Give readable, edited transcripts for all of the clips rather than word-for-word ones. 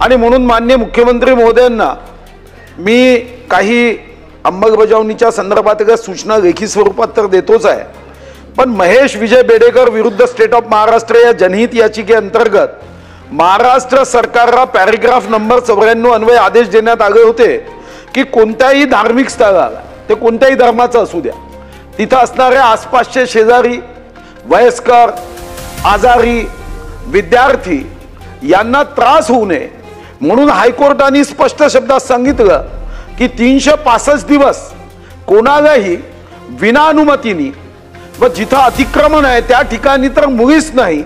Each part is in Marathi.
आणि म्हणून माननीय मुख्यमंत्री महोदयांना मी काही अंमलबजावणीच्या संदर्भात सूचना लेखी स्वरूपात तर देतोच आहे, पण महेश विजय बेडेकर विरुद्ध स्टेट ऑफ महाराष्ट्र या जनहित याचिकेअंतर्गत महाराष्ट्र सरकारला पॅरेग्राफ नंबर 94 अन्वये आदेश देण्यात आले होते की कोणत्याही धार्मिक स्थळाला, ते कोणत्याही धर्माचं असू द्या, तिथं असणाऱ्या आसपासचे शेजारी, वयस्कर, आजारी, विद्यार्थी यांना त्रास होऊ नये म्हणून हायकोर्टाने स्पष्ट शब्दात सांगितलं की 365 दिवस कोणालाही विना अनुमतीने व जिथं अतिक्रमण आहे त्या ठिकाणी तर मुळीच नाही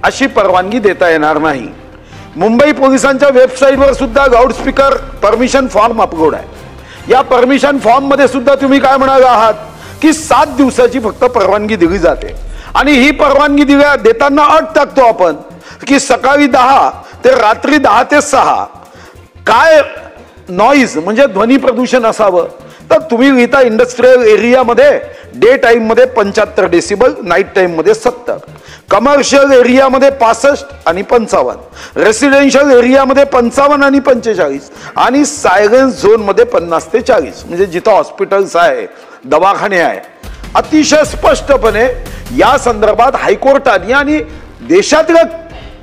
अशी परवानगी देता येणार नाही। मुंबई पोलिसांच्या वेबसाईटवर सुद्धा लाऊडस्पीकर परमिशन फॉर्म अपलोड आहे। या परमिशन फॉर्म मध्ये सुद्धा तुम्ही काय म्हणाले आहात की 7 दिवसाची फक्त परवानगी दिली जाते आणि ही परवानगी देताना अट टाकतो आपण की सकाळी 10 ते रात्री 10 ते 6 काय नॉइज म्हणजे ध्वनी प्रदूषण असावं तर तुम्ही लिहिता इंडस्ट्रियल एरियामध्ये डे टाइम मध्ये 75 डेसिबल, नाईट टाइम मध्ये 70, कमर्शियल एरियामध्ये 65 आणि 55, रेसिडेन्शियल एरियामध्ये 55 आणि 45 आणि सायलेन्स झोन मध्ये 50 ते 40 म्हणजे जिथं हॉस्पिटल्स आहे, दवाखाने आहे। अतिशय स्पष्टपणे या संदर्भात हायकोर्टाने आणि देशातल्या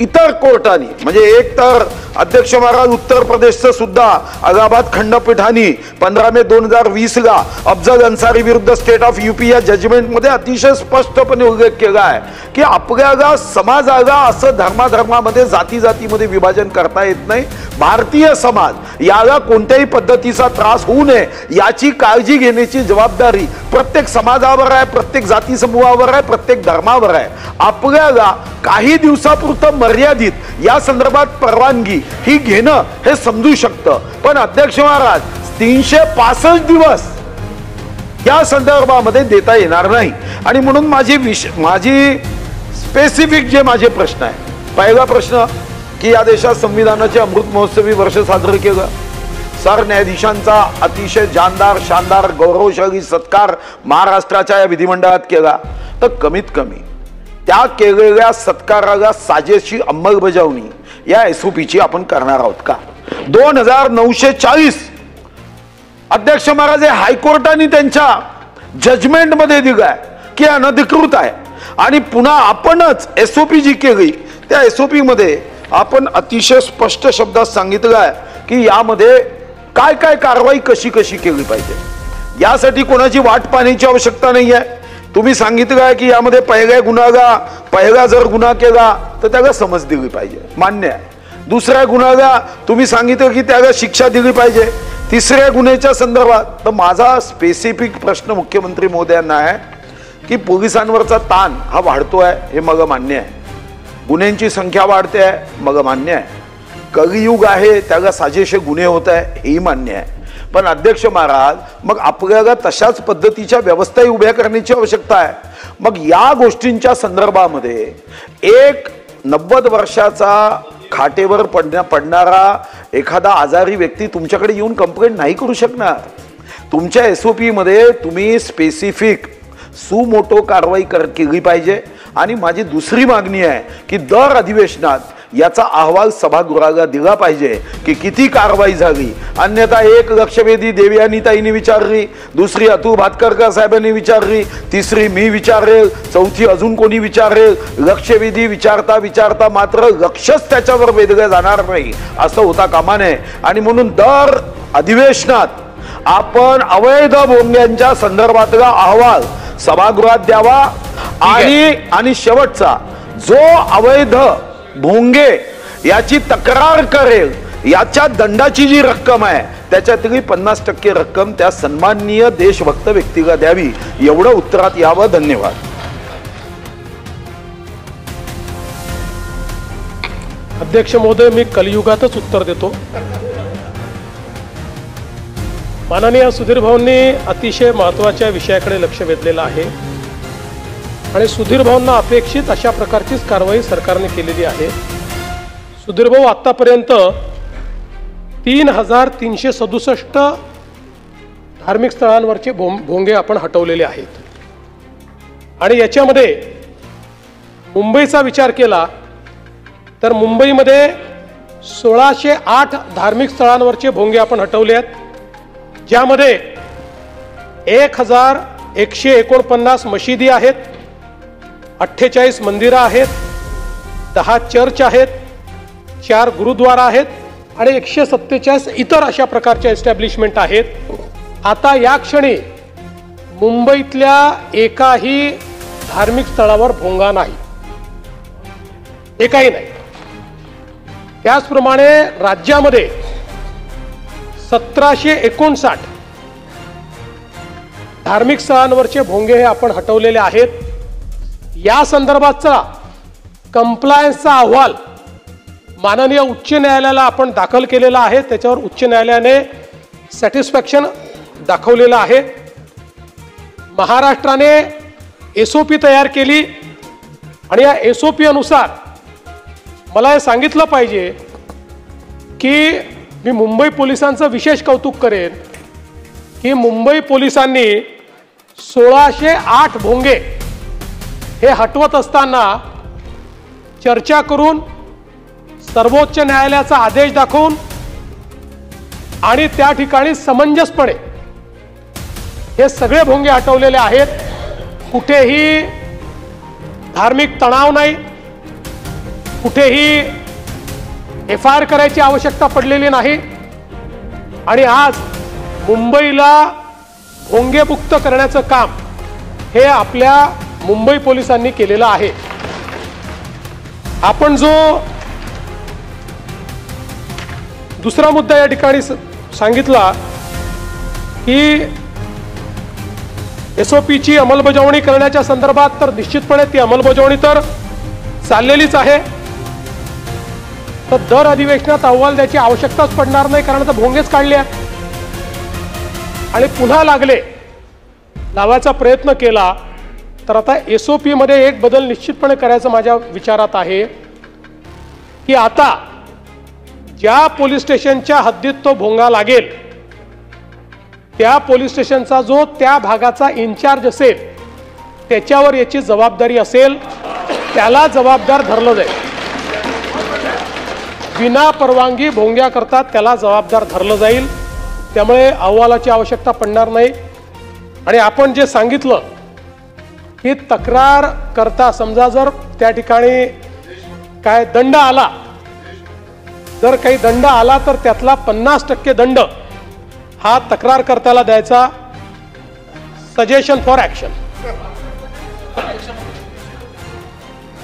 इतर कोर्टाने म्हणजे एक तर अध्यक्ष महाराज उत्तर प्रदेशचं सुद्धा अलाहाबाद खंडपीठाने 15 मे 2020 ला अफजल अन्सारी विरुद्ध स्टेट ऑफ यूपी या जजमेंट मध्ये अतिशय स्पष्टपणे उल्लेख केला आहे की आपल्याला समाजाला असं धर्माधर्मामध्ये जाती जातीमध्ये विभाजन करता येत नाही। भारतीय समाज याला कोणत्याही पद्धतीचा त्रास होऊ नये याची काळजी घेण्याची जबाबदारी प्रत्येक समाजावर आहे, प्रत्येक जाती समूहावर आहे, प्रत्येक धर्मावर आहे। आपल्याला काही दिवसापुरतं मर्यादित या संदर्भात परवानगी ही घेणं हे समजू शकतं, पण अध्यक्ष महाराज 365 दिवस या संदर्भामध्ये देता येणार नाही। आणि म्हणून माझी स्पेसिफिक जे माझे प्रश्न आहे, पहिला प्रश्न की या देशात संविधानाचे अमृत महोत्सवी वर्ष साजरे केलं, सरन्यायाधीशांचा अतिशय जानदार शानदार गौरवशाली सत्कार महाराष्ट्राच्या या विधिमंडळात केला, तर कमीत कमी त्या केलेल्या सत्काराला साजेशी अंमलबजावणी या एसओपीची आपण करणार आहोत का? 2940 अध्यक्ष महाराज हायकोर्टाने त्यांच्या जजमेंट मध्ये दिलाय की अनधिकृत आहे आणि पुन्हा आपणच एसओपी जी केली त्या एसओपी मध्ये आपण अतिशय स्पष्ट शब्दात सांगितलं आहे की यामध्ये काय काय कारवाई कशी कशी केली पाहिजे। यासाठी कोणाची वाट पाहण्याची आवश्यकता नाही आहे। तुम्ही सांगितलं आहे की यामध्ये पहिला जर गुन्हा केला तर त्याला समज दिली पाहिजे, मान्य आहे। दुसऱ्या गुन्ह्याला तुम्ही सांगितलं की त्याला शिक्षा दिली पाहिजे। तिसऱ्या गुन्ह्याच्या संदर्भात तर माझा स्पेसिफिक प्रश्न मुख्यमंत्री महोदयांना आहे की पोलिसांवरचा ताण हा वाढतोय हे मला मान्य आहे, गुन्ह्यांची संख्या वाढते आहे मला मान्य आहे, कलियुग आहे त्याला साजेसे गुन्हे होत आहे हेही मान्य आहे, पण अध्यक्ष महाराज मग आपल्याला तशाच पद्धतीच्या व्यवस्था उभ्या करण्याची आवश्यकता आहे। मग या गोष्टींच्या संदर्भामध्ये एक 90 वर्षाचा खाटेवर पडणारा एखादा आजारी व्यक्ती तुमच्याकडे येऊन कंप्लेंट नाही करू शकणार। तुमच्या एसओपी मध्ये तुम्ही स्पेसिफिक सुमोटो कारवाई केली पाहिजे। आणि माझी दुसरी मागणी आहे की दर अधिवेशनात याचा अहवाल सभागृहाला दिला पाहिजे की किती कारवाई झाली, अन्यथा एक लक्षवेधी देवयानीताईंनी विचारली, दुसरी अतुल भातखळकर साहेबांनी विचारली, तिसरी मी विचारेल, चौथी अजून कोणी विचारेल। लक्षवेधी विचारता विचारता मात्र लक्षच त्याच्यावर वेधलं जाणार नाही असं होता कामा नये। आणि म्हणून दर अधिवेशनात आपण अवैध भोंग्यांच्या संदर्भातला अहवाल सभागृहात द्यावा आणि शेवटचा जो अवैध भोंगे याची तक्रार करेल याच्या दंडाची जी रक्कम आहे त्याच्यातली 50% रक्कम त्या सन्माननीय देशभक्त व्यक्तीला द्यावी एवढं उत्तरात यावं। धन्यवाद। अध्यक्ष महोदय, मी कलियुगातच उत्तर देतो। माननीय सुधीर भाऊंनी अतिशय महत्त्वाच्या विषयाकडे लक्ष वेधलेलं आहे आणि सुधीर भाऊंना अपेक्षित अशा प्रकारचीच कारवाई सरकारने केलेली आहे। सुधीर भाऊ, आतापर्यंत 3367 धार्मिक स्थळांवरचे भोंगे आपण हटवलेले आहेत आणि याच्यामध्ये मुंबईचा विचार केला तर मुंबईमध्ये 1608 धार्मिक स्थळांवरचे भोंगे आपण हटवले आहेत, ज्यामध्ये 1149 मशिदी आहेत, 48 मंदिरं आहेत, 10 चर्च आहेत, 4 गुरुद्वारा आहेत आणि 147 इतर अशा प्रकारच्या एस्टॅब्लिशमेंट आहेत. आता या क्षणी मुंबईतल्या एकाही धार्मिक स्थळावर भोंगा नाही, एकाही नाही. त्याचप्रमाणे राज्यामध्ये 1759 धार्मिक स्थळांवरचे भोंगे हे आपण हटवलेले आहेत. या संदर्भातचा कंप्लायन्सचा अहवाल माननीय उच्च न्यायालयाला आपण दाखल केलेला आहे. त्याच्यावर उच्च न्यायालयाने सॅटिस्फॅक्शन दाखवलेलं आहे. महाराष्ट्राने SOP तयार केली आणि या SOP अनुसार मला हे सांगितलं पाहिजे की मी मुंबई पोलिसांचं विशेष कौतुक करेन की मुंबई पोलिसांनी 1608 भोंगे हे हटवत असताना चर्चा करून, सर्वोच्च न्यायालयाचा आदेश दाखवून आणि त्या ठिकाणी समंजसपणे हे सगळे भोंगे हटवलेले आहेत. कुठेही धार्मिक तणाव नाही, कुठेही FIR करायची आवश्यकता पडलेली नाही आणि आज मुंबईला भोंगेमुक्त करण्याचं काम हे आपल्या मुंबई पोलिसांनी केलेलं आहे. आपण जो दुसरा मुद्दा या ठिकाणी सांगितला की SOPची अंमलबजावणी करण्याच्या संदर्भात, तर निश्चितपणे ती अंमलबजावणी तर चाललेलीच आहे. तर दर अधिवेशनात अहवाल द्यायची आवश्यकताच पडणार नाही, कारण आता भोंगेच काढले आणि पुन्हा लावायचा प्रयत्न केला तर आता SOP मध्ये एक बदल निश्चितपणे करायचं माझ्या विचारात आहे की आता ज्या पोलीस स्टेशनच्या हद्दीत तो भोंगा लागेल त्या पोलीस स्टेशनचा जो त्या भागाचा इन्चार्ज असेल त्याच्यावर याची जबाबदारी असेल, त्याला जबाबदार धरलं जाईल. विना परवानगी भोंग्या करतात त्याला जबाबदार धरलं जाईल. त्यामुळे अहवालाची आवश्यकता पडणार नाही. आणि आपण जे सांगितलं की तक्रार करता समजा जर त्या ठिकाणी काय दंड आला, जर काही दंड आला तर त्यातला 50% दंड हा तक्रारकर्त्याला द्यायचा. Suggestion for action.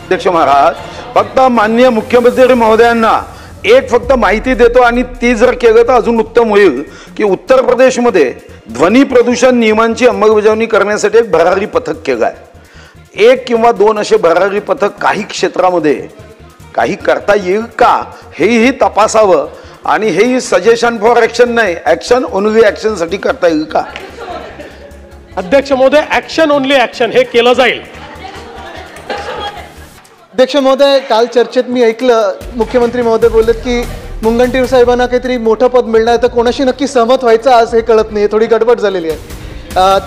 अध्यक्ष महाराज, फक्त माननीय मुख्यमंत्री महोदयांना एक फक्त माहिती देतो आणि ती जर केलं तर अजून उत्तम होईल की उत्तर प्रदेशमध्ये ध्वनी प्रदूषण नियमांची अंमलबजावणी करण्यासाठी एक भरारी पथक केलं आहे. 1 किंवा 2 असे भरारी पथक काही क्षेत्रामध्ये काही करता येईल का हेही तपासावं आणि हेही सजेशन फॉर ऍक्शन नाही, ऍक्शन ओनली ऍक्शन साठी करता येईल का? अध्यक्ष महोदय, ऍक्शन ओनली ऍक्शन हे केलं जाईल. अध्यक्ष महोदय, काल चर्चेत मी ऐकलं मुख्यमंत्री महोदय बोललेत की मुनगंटीवार साहेबांना काहीतरी मोठं पद मिळणार, तर कोणाशी नक्की सहमत व्हायचं आज हे कळत नाही, थोडी गडबड झालेली आहे.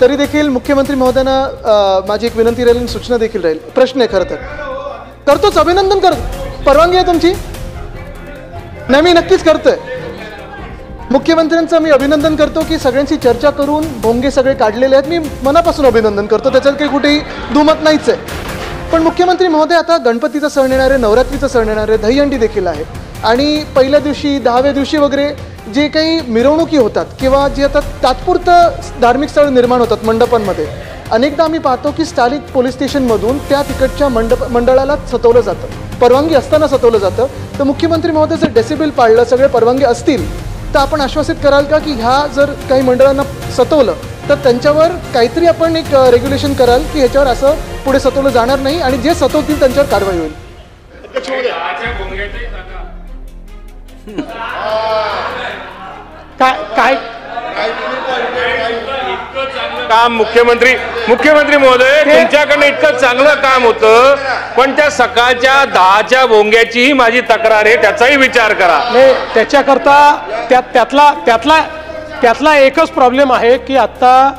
तरी देखील मुख्यमंत्री महोदयांना माझी एक विनंती राहील, सूचना देखील राहील. प्रश्न आहे खरं तर, करतोच, अभिनंदन कर, परवानगी आहे तुमची? नाही, मी नक्कीच करतोय. मुख्यमंत्र्यांचं मी अभिनंदन करतो की सगळ्यांशी चर्चा करून भोंगे सगळे काढलेले आहेत. मी मनापासून अभिनंदन करतो, त्याच्यात काही कुठेही दुमत नाहीच आहे. पण मुख्यमंत्री महोदय, आता गणपतीचा सण येणार आहे, नवरात्रीचा सण येणार आहे, दहीहंडी देखील आहे आणि पहिल्या दिवशी 10व्या दिवशी वगैरे जे काही मिरवणुकी होतात किंवा जे आता तात्पुरतं धार्मिक स्थळ निर्माण होतात मंडपांमध्ये, अनेकदा आम्ही पाहतो की स्थानिक पोलीस स्टेशनमधून त्या तिकडच्या मंडळाला सतवलं जातं, परवानगी असताना सतवलं जातं. तर मुख्यमंत्री महोदय, जर डेसिबल पाळलं, सगळे परवानगी असतील, तर आपण आश्वासित कराल का की ह्या जर काही मंडळांना सतवलं तर त्यांच्यावर काहीतरी आपण एक रेग्युलेशन कराल की ह्याच्यावर असं पुढे सतवलं जाणार नाही आणि जे सतवतील त्यांच्यावर कारवाई होईल? काय काम मुख्यमंत्री महोदय, तुमच्याकडनं इतकं चांगलं काम होतं, पण त्या सकाळच्या 10च्या भोंग्याचीही माझी तक्रार आहे, त्याचाही विचार करा. नाही, त्याच्याकरता त्यातला एकच प्रॉब्लेम आहे की आता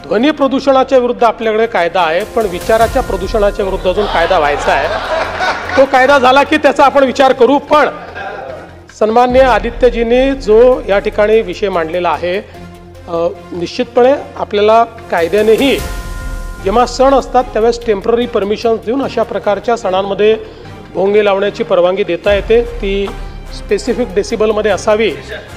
ध्वनी प्रदूषणाच्या विरुद्ध आपल्याकडे कायदा आहे, पण विचाराच्या प्रदूषणाच्या विरुद्ध अजून कायदा व्हायचा आहे. तो कायदा झाला की त्याचा आपण विचार करू. पण सन्मान्य आदित्यजींनी जो या ठिकाणी विषय मांडलेला आहे, निश्चितपणे आपल्याला कायद्यानेही जेव्हा सण असतात त्यावेळेस टेम्पररी परमिशन्स देऊन अशा प्रकारच्या सणांमध्ये भोंगे लावण्याची परवानगी देता येते. ती स्पेसिफिक डेसिबलमध्ये असावी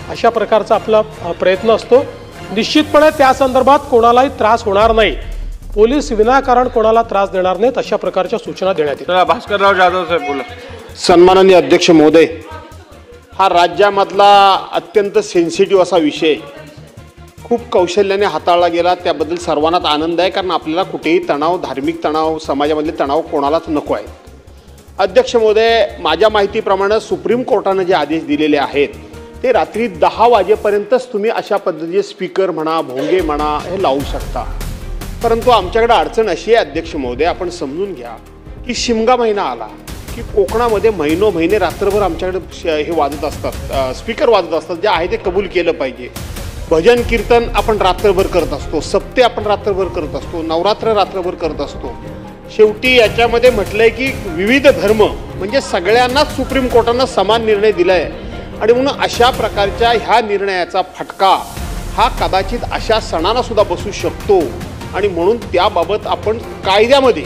अशा प्रकारचा आपला प्रयत्न असतो. निश्चितपणे त्या संदर्भात कोणालाही त्रास होणार नाही, पोलीस विनाकारण कोणाला त्रास देणार नाहीत अशा प्रकारच्या सूचना देण्यात येतात. भास्करराव जाधव साहेब बोला. सन्माननीय अध्यक्ष महोदय, हा राज्यामधला अत्यंत सेन्सिटिव्ह असा विषय खूप कौशल्याने हाताळला गेला, त्याबद्दल सर्वांनाच आनंद आहे. कारण आपल्याला कुठेही तणाव, धार्मिक तणाव, समाजामधले तणाव कोणालाच नको आहे. अध्यक्ष महोदय, माझ्या माहितीप्रमाणे सुप्रीम कोर्टाने जे आदेश दिलेले आहेत ते रात्री 10 वाजेपर्यंतच तुम्ही अशा पद्धतीचे स्पीकर म्हणा, भोंगे म्हणा हे लावू शकता. परंतु आमच्याकडे अडचण अशी आहे अध्यक्ष महोदय, आपण समजून घ्या की शिमगा महिना आला की कोकणामध्ये महिने रात्रभर आमच्याकडे हे वाजत असतात, स्पीकर वाजत असतात. जे आहे ते कबूल केलं पाहिजे. भजन कीर्तन आपण रात्रभर करत असतो, सप्ते आपण रात्रभर करत असतो, नवरात्र रात्रभर करत असतो. शेवटी याच्यामध्ये म्हटलंय की विविध धर्म म्हणजे सगळ्यांनाच सुप्रीम कोर्टानं समान निर्णय दिलाय आणि म्हणून अशा प्रकारच्या ह्या निर्णयाचा फटका हा कदाचित अशा सणांना सुद्धा बसू शकतो आणि म्हणून त्याबाबत आपण कायद्यामध्ये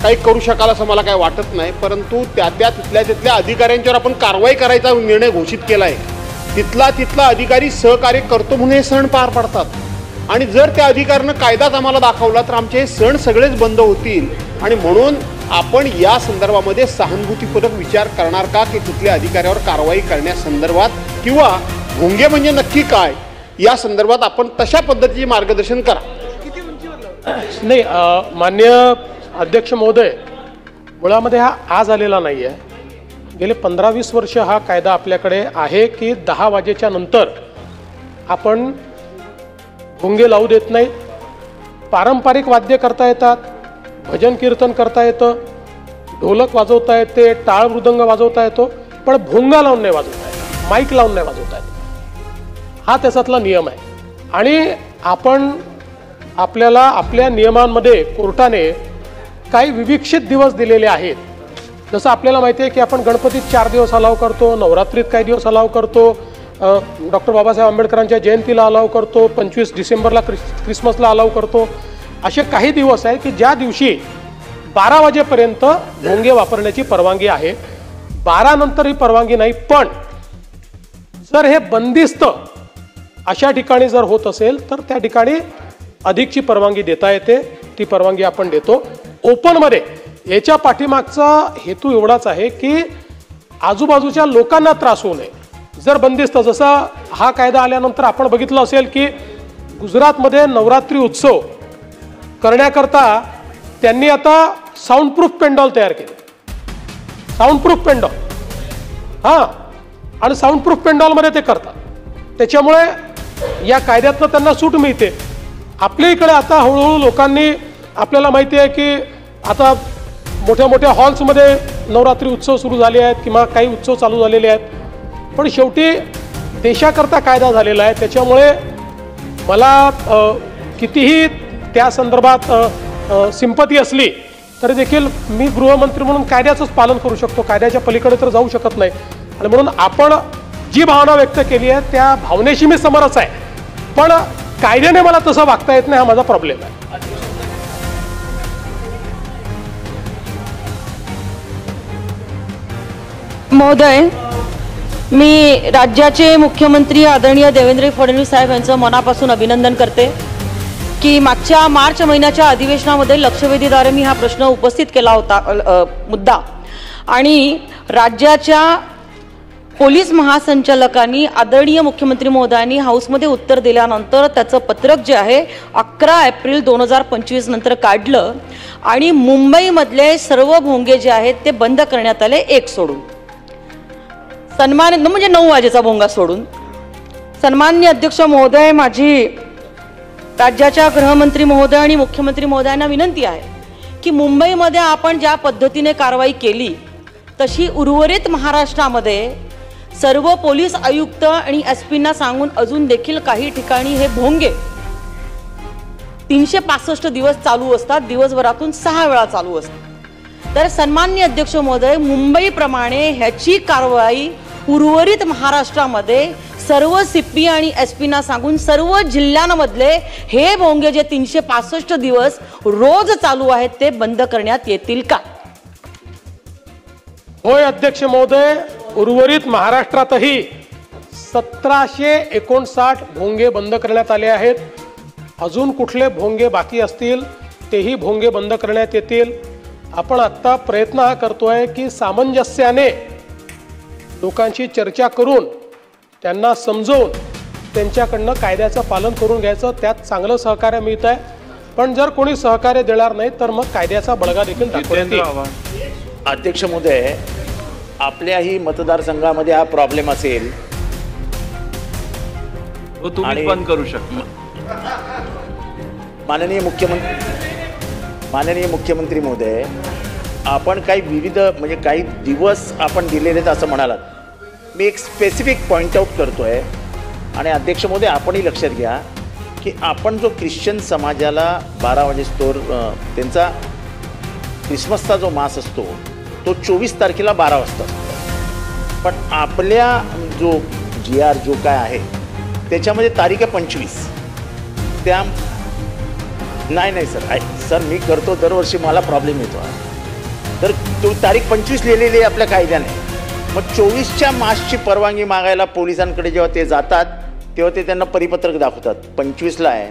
काही करू शकाल असं मला काही वाटत नाही. परंतु तिथल्या अधिकाऱ्यांच्यावर आपण कारवाई करायचा निर्णय घोषित केला आहे. तिथला अधिकारी सहकार्य करतो म्हणून हे सण पार पडतात आणि जर त्या अधिकाऱ्यानं कायदाच आम्हाला दाखवला तर आमचे हे सण सगळेच बंद होतील. आणि म्हणून आपण या संदर्भामध्ये सहानुभूतीपूर्वक विचार करणार का की तिथल्या अधिकाऱ्यावर कारवाई करण्यासंदर्भात किंवा भोंगे म्हणजे नक्की काय या संदर्भात आपण तशा पद्धतीचे मार्गदर्शन करा. नाही, माननीय अध्यक्ष महोदय, मुळामध्ये हा आज आलेला नाही आहे. गेले 15-20 वर्ष हा कायदा आपल्याकडे आहे की 10 वाजेच्या नंतर आपण भोंगे लावू देत नाही. पारंपरिक वाद्य करता येतात, भजन कीर्तन करता येतं, ढोलक वाजवता येते, टाळ मृदंग वाजवता येतो, पण भोंगा लावून नाही वाजवता येत, माईक लावून नाही वाजवता येत. हा त्याच्यातला नियम आहे. आणि आपल्याला आपल्या नियमांमध्ये कोर्टाने काही विविक्षित दिवस दिलेले आहेत. जसं आपल्याला माहिती आहे की आपण गणपतीत 4 दिवस अलाव करतो, नवरात्रीत काही दिवस अलाव करतो, डॉक्टर बाबासाहेब आंबेडकरांच्या जयंतीला अलाव करतो, 25 डिसेंबरला क्रिसमसला अलाव करतो. असे काही दिवस आहेत की ज्या दिवशी 12 वाजेपर्यंत भोंगे वापरण्याची परवानगी आहे. 12 नंतर ही परवानगी नाही. पण जर हे बंदिस्त अशा ठिकाणी जर होत असेल तर त्या ठिकाणी अधिकची परवानगी देता येते. ती परवानगी आपण देतो. ओपनमध्ये याच्या पाठीमागचा हेतू एवढाच आहे की आजूबाजूच्या लोकांना त्रास होऊ नये. जर बंदिस्त, जसा हा कायदा आल्यानंतर आपण बघितलं असेल की गुजरातमध्ये नवरात्री उत्सव करण्याकरता त्यांनी आता साऊंडप्रूफ पेंडॉल तयार केले. साऊंडप्रूफ पेंडॉल, हां, आणि साऊंडप्रूफ पेंडॉलमध्ये ते करतात. त्याच्यामुळे या कायद्यातनं त्यांना सूट मिळते. आपल्या इकडे आता हळूहळू लोकांनी, आपल्याला माहिती आहे की आता मोठ्या मोठ्या हॉल्समध्ये नवरात्री उत्सव सुरू झाले आहेत किंवा काही उत्सव चालू झालेले आहेत. पण शेवटी देशाकरता कायदा झालेला आहे. त्याच्यामुळे मला कितीही त्या संदर्भात सिंपती असली तरी देखील मी गृहमंत्री म्हणून कायद्याचंच पालन करू शकतो, कायद्याच्या पलीकडे तर जाऊ शकत नाही. आणि म्हणून आपण जी भावना व्यक्त केली आहे त्या भावनेशी मी समरस आहे. पण कायद्याने मला तसं वागता येत नाही, हा माझा प्रॉब्लेम आहे. महोदय, मी राज्याचे मुख्यमंत्री आदरणीय देवेंद्र फडणवीस साहेब यांचं मनापासून अभिनंदन करते की मागच्या मार्च महिन्याच्या अधिवेशनामध्ये लक्षवेधीद्वारे मी हा प्रश्न उपस्थित केला होता, मुद्दा, आणि राज्याच्या पोलीस महासंचालकांनी आदरणीय मुख्यमंत्री महोदयांनी हाऊसमध्ये उत्तर दिल्यानंतर त्याचं पत्रक जे आहे 11 एप्रिल 2025 नंतर काढलं आणि मुंबईमधले सर्व भोंगे जे आहेत ते बंद करण्यात आले, एक सोडून. सन्मान्य म्हणजे 9 वाजेचा भोंगा सोडून. सन्मान्य अध्यक्ष महोदय, माझी राज्याच्या गृहमंत्री महोदय आणि मुख्यमंत्री महोदयांना विनंती आहे की मुंबईमध्ये आपण ज्या पद्धतीने कारवाई केली तशी उर्वरित महाराष्ट्रामध्ये सर्व पोलीस आयुक्त आणि एसपींना सांगून अजून देखील काही ठिकाणी हे भोंगे 365 दिवस चालू असतात, दिवसभरातून 6 वेळा चालू असतात. तर सन्मान्य अध्यक्ष महोदय, मुंबईप्रमाणे ह्याची कारवाई उर्वरित महाराष्ट्रामध्ये सर्व CP आणि SP ना सांगून सर्व जिल्ह्यांमधले हे भोंगे जे 365 दिवस रोज चालू आहेत ते बंद करण्यात येतील का? होय अध्यक्ष महोदय, उर्वरित महाराष्ट्रातही 1759 भोंगे बंद करण्यात आले आहेत. अजून कुठले भोंगे बाकी असतील तेही भोंगे बंद करण्यात येतील. आपण आत्ता प्रयत्न हा करतोय की सामंजस्याने लोकांशी चर्चा करून त्यांना समजवून त्यांच्याकडनं कायद्याचं पालन करून घ्यायचं. त्यात चांगलं सहकार्य मिळत आहे. पण जर कोणी सहकार्य देणार नाही तर मग कायद्याचा बळगा देखील दाखवण्यात येईल. अध्यक्ष महोदय, आपल्याही मतदारसंघामध्ये हा प्रॉब्लेम असेल तुम्ही पण करू शकता. माननीय मुख्यमंत्री महोदय, आपण काही विविध म्हणजे काही दिवस आपण दिलेले आहेत असं म्हणालात. मी एक स्पेसिफिक पॉईंट आऊट करतोय आणि अध्यक्ष महोदय आपणही लक्षात घ्या की आपण जो ख्रिश्चन समाजाला 12 वाजेस्तोवर त्यांचा ख्रिसमसचा जो मास असतो तो 24 तारखेला 12 वाजता असतो. पण आपल्या जो GR जो काय आहे त्याच्यामध्ये तारीख आहे 25. त्या नाही सर मी करतो दरवर्षी, मला प्रॉब्लेम येतो. तर तो तारीख 25 लिहिलेली आहे आपल्या कायद्याने. मग 24च्या मासची परवानगी मागायला पोलिसांकडे जेव्हा ते जातात तेव्हा ते त्यांना परिपत्रक दाखवतात 25ला आहे,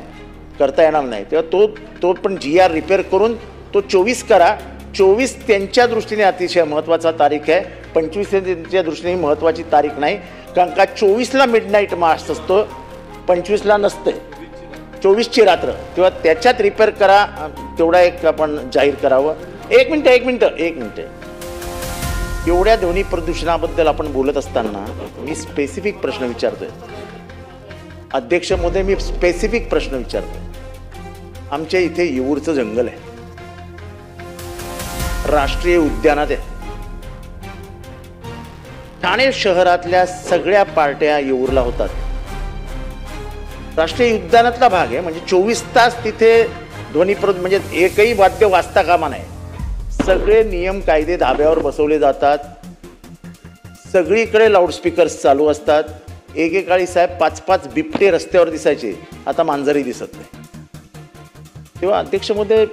करता येणार नाही. तेव्हा तो पण GR रिपेअर करून तो 24 करा. 24 त्यांच्या दृष्टीने अतिशय महत्त्वाचा तारीख आहे. 25 त्यांच्या दृष्टीने महत्त्वाची तारीख नाही, कारण का 24ला मिडनाईट मास असतो, 25ला नसते, 24ची रात्र. तेव्हा त्याच्यात रिपेअर करा. तेवढा एक आपण जाहीर करावं. एक मिनटं एवढ्या ध्वनी प्रदूषणाबद्दल आपण बोलत असताना मी स्पेसिफिक प्रश्न विचारतोय. अध्यक्ष महोदय, मी स्पेसिफिक प्रश्न विचारतोय. आमच्या इथे येऊरचं जंगल आहे, राष्ट्रीय उद्यानात आहे. ठाणे शहरातल्या सगळ्या पार्ट्या येऊरला होतात. राष्ट्रीय उद्यानातला भाग आहे, म्हणजे 24 तास तिथे ध्वनी म्हणजे एकही वाद्य वाजता कामा नाही. सगळे नियम कायदे धाब्यावर बसवले जातात. सगळीकडे लाऊडस्पीकर्स चालू असतात. एकेकाळी साहेब 5-5 बिबटे रस्त्यावर दिसायचे, आता मांजरही दिसत नाही. तेव्हा अध्यक्ष महोदय,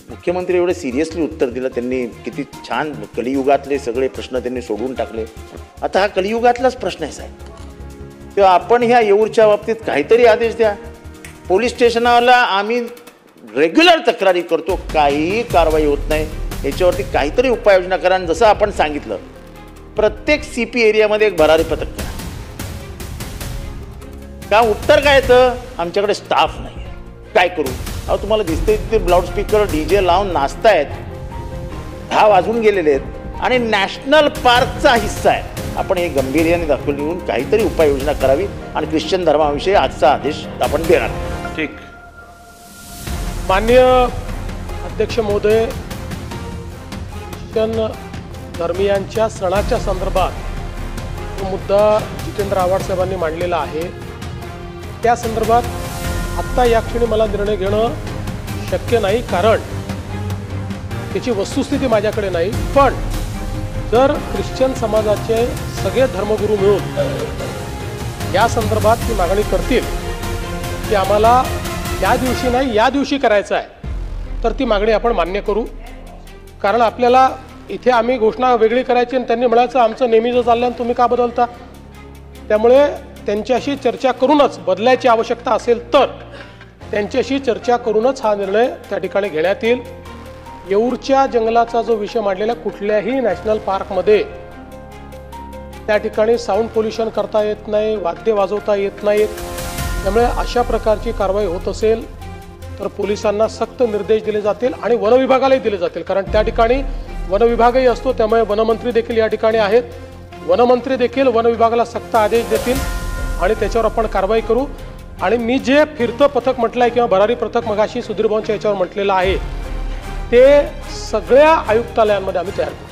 मुख्यमंत्री एवढे सिरियसली उत्तर दिलं. त्यांनी किती छान कलियुगातले सगळे प्रश्न त्यांनी सोडून टाकले. आता हा कलियुगातलाच प्रश्न आहे साहेब. तेव्हा आपण ह्या येऊरच्या बाबतीत काहीतरी आदेश द्या. पोलीस स्टेशनाला आम्ही रेग्युलर तक्रारी करतो, काहीही कारवाई होत नाही. याच्यावरती काहीतरी उपाययोजना करा. आणि जसं आपण सांगितलं, प्रत्येक CP एरियामध्ये एक भरारी पथक करा. का उत्तर काय येतं, आमच्याकडे स्टाफ नाही आहे, काय करू. अहो तुम्हाला दिसतंय तिथे लाऊडस्पीकर DJ लावून नाचतायत. 10 वाजून गेलेले आहेत आणि नॅशनल पार्कचा हिस्सा आहे. आपण हे गंभीर्याने दाखवून येऊन काहीतरी उपाययोजना करावी आणि ख्रिश्चन धर्माविषयी आजचा आदेश आपण देणार. ठीक. माननीय अध्यक्ष महोदय, ख्रिश्चन धर्मियांच्या सणाच्या संदर्भात जो मुद्दा जितेंद्र आव्हाड साहेबांनी मांडलेला आहे त्या संदर्भात आत्ता या क्षणी मला निर्णय घेणं शक्य नाही, कारण त्याची वस्तुस्थिती माझ्याकडे नाही. पण जर ख्रिश्चन समाजाचे सगळे धर्मगुरू मिळून या संदर्भात ती मागणी करतील की आम्हाला या दिवशी नाही या दिवशी करायचं आहे, तर ती मागणी आपण मान्य करू. कारण आपल्याला इथे आम्ही घोषणा वेगळी करायची आणि त्यांनी म्हणायचं आमचं नेहमीचं चाललं आणि तुम्ही का बदलता. त्यामुळे त्यांच्याशी चर्चा करूनच, बदलायची आवश्यकता असेल तर त्यांच्याशी चर्चा करूनच हा निर्णय त्या ठिकाणी घेण्यात येईल. येऊरच्या जंगलाचा जो विषय मांडलेला, कुठल्याही नॅशनल पार्कमध्ये त्या ठिकाणी साऊंड पोल्युशन करता येत नाही, वाद्य वाजवता येत नाहीत. त्यामुळे अशा प्रकारची कारवाई होत असेल तर पोलिसांना सक्त निर्देश दिले जातील आणि वन विभागालाही दिले जातील. कारण त्या ठिकाणी वन विभागही असतो, त्यामुळे वनमंत्री देखील या ठिकाणी आहेत. वनमंत्री देखील वन विभागाला सक्त आदेश देतील आणि त्याच्यावर आपण कारवाई करू. आणि मी जे फिरतं पथक म्हटलं आहे किंवा भरारी पथक मगाशी सुधीर भाऊंच्या याच्यावर म्हटलेलं आहे, ते सगळ्या आयुक्तालयांमध्ये आम्ही तयार करू.